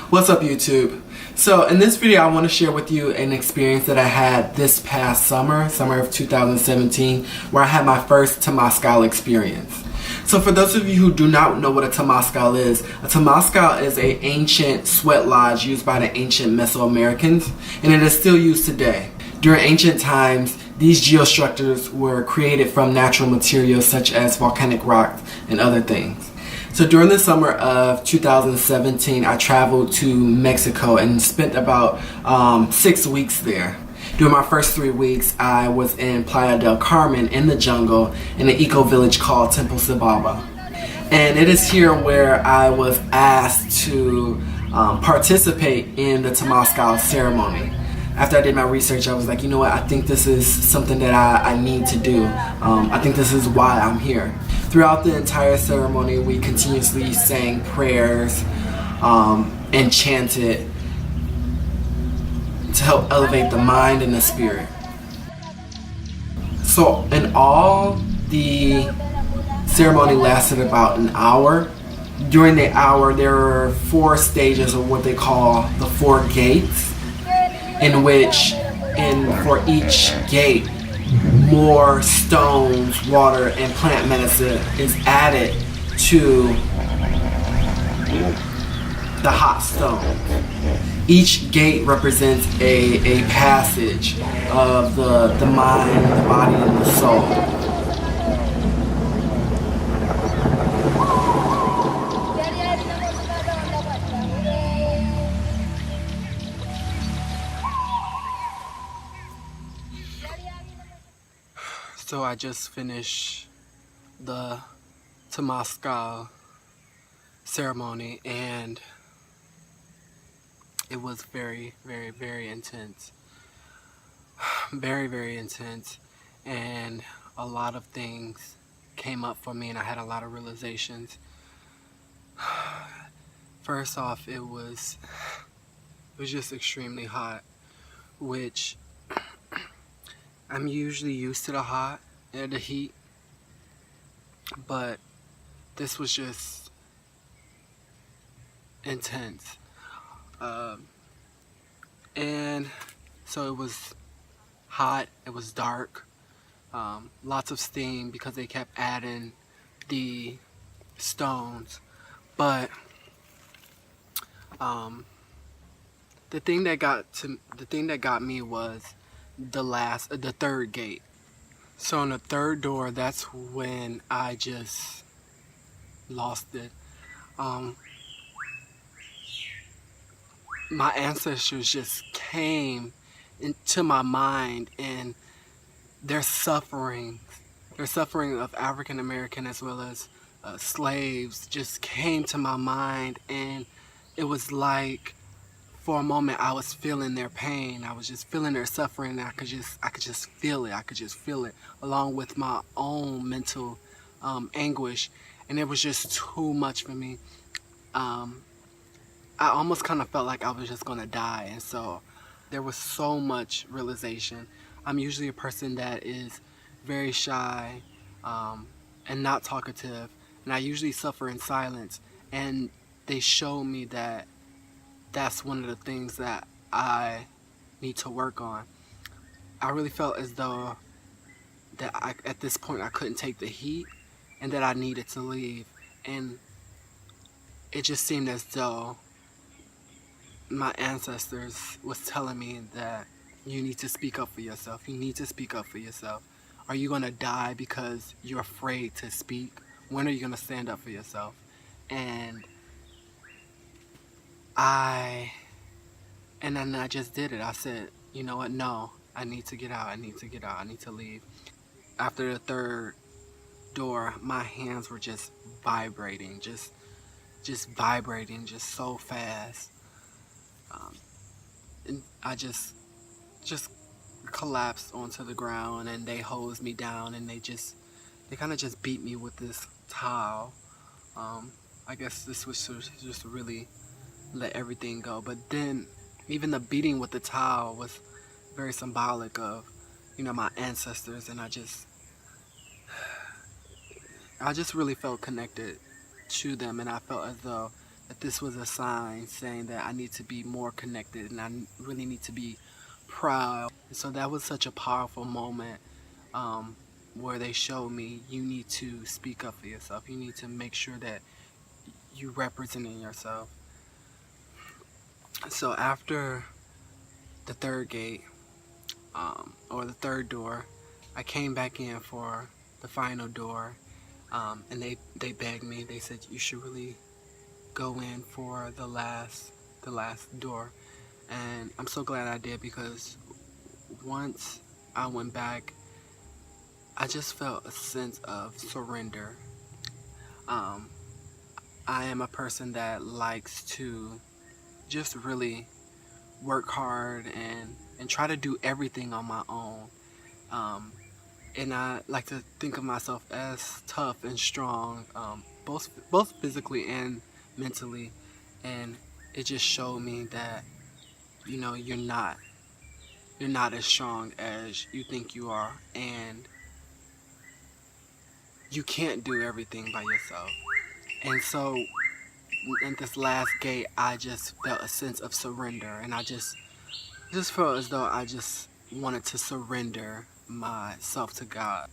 What's up, YouTube? So in this video I want to share with you an experience that I had this past summer of 2017, where I had my first Tamazcal experience. So for those of you who do not know what a Tamazcal is an ancient sweat lodge used by the ancient Mesoamericans, and it is still used today. During ancient times, these geostructures were created from natural materials such as volcanic rock and other things. So during the summer of 2017, I traveled to Mexico and spent about 6 weeks there. During my first 3 weeks, I was in Playa del Carmen in the jungle in an eco-village called Tamazcal. And it is here where I was asked to participate in the Tamazcal Ceremony. After I did my research, I was like, you know what, I think this is something that I need to do. I think this is why I'm here. Throughout the entire ceremony, we continuously sang prayers and chanted to help elevate the mind and the spirit. So in all, the ceremony lasted about an hour. During the hour, there were 4 stages of what they call the 4 gates, in which, for each gate, more stones, water, and plant medicine is added to the hot stone. Each gate represents a passage of the mind, the body, and the soul. So I just finished the Tamazcal ceremony, and it was very, very, very intense. Very, very intense. And a lot of things came up for me, and I had a lot of realizations. First off, it was just extremely hot, which I'm usually used to the hot and the heat, but this was just intense. And so it was hot, it was dark, lots of steam because they kept adding the stones. But the thing that got me was the third gate. So on the third door, that's when I just lost it. My ancestors just came into my mind, and their suffering of African American as well as slaves just came to my mind, and it was like, for a moment, I was feeling their pain. I was just feeling their suffering, and I could just feel it along with my own mental anguish, and it was just too much for me. I almost kind of felt like I was just gonna die, and so there was so much realization. I'm usually a person that is very shy and not talkative, and I usually suffer in silence, and they showed me that that's one of the things that I need to work on. I really felt as though that at this point I couldn't take the heat, and that I needed to leave, and it just seemed as though my ancestors was telling me that you need to speak up for yourself. You need to speak up for yourself. Are you gonna die because you're afraid to speak? When are you gonna stand up for yourself? And then I just did it. I said, you know what? No, I need to get out. I need to get out. I need to leave. After the third door, my hands were just vibrating, just vibrating, just so fast. And I just collapsed onto the ground, and they hosed me down, and they kind of just beat me with this towel. I guess this was just to really let everything go. But then even the beating with the towel was very symbolic of, my ancestors, and I just really felt connected to them, and I felt as though that this was a sign saying that I need to be more connected and I really need to be proud. And so that was such a powerful moment where they showed me you need to speak up for yourself. You need to make sure that you representing yourself. So after the third gate, or the third door, I came back in for the final door, and they begged me. They said you should really go in for the last door, and I'm so glad I did, because once I went back, I just felt a sense of surrender. I am a person that likes to just really work hard and try to do everything on my own. And I like to think of myself as tough and strong, both physically and mentally. And it just showed me that, you know, you're not as strong as you think you are, and you can't do everything by yourself. And so in this last gate, I just felt a sense of surrender, and I just felt as though I just wanted to surrender myself to God.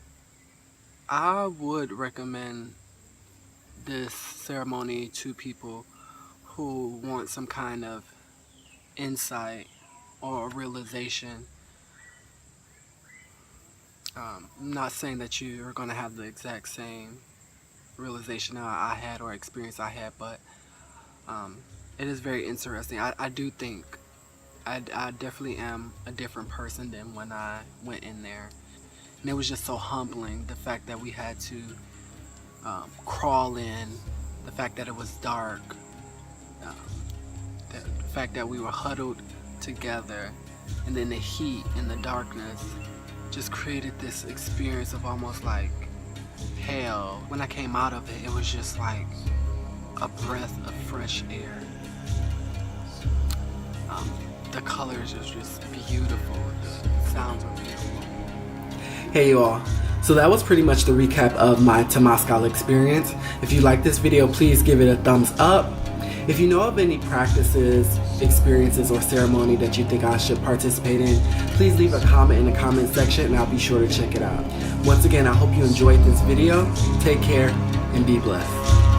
I would recommend this ceremony to people who want some kind of insight or realization. I'm not saying that you are going to have the exact same realization I had or experience I had, but it is very interesting. I do think I definitely am a different person than when I went in there. And it was just so humbling, the fact that we had to crawl in, the fact that it was dark, the fact that we were huddled together, and then the heat and the darkness just created this experience of almost like hell. When I came out of it, it was just like a breath of fresh air. The colors are just beautiful. The sounds are beautiful. Hey you all. So that was pretty much the recap of my Tamazcal experience. If you like this video, please give it a thumbs up. If you know of any practices, experiences, or ceremony that you think I should participate in, please leave a comment in the comment section and I'll be sure to check it out. Once again, I hope you enjoyed this video. Take care and be blessed.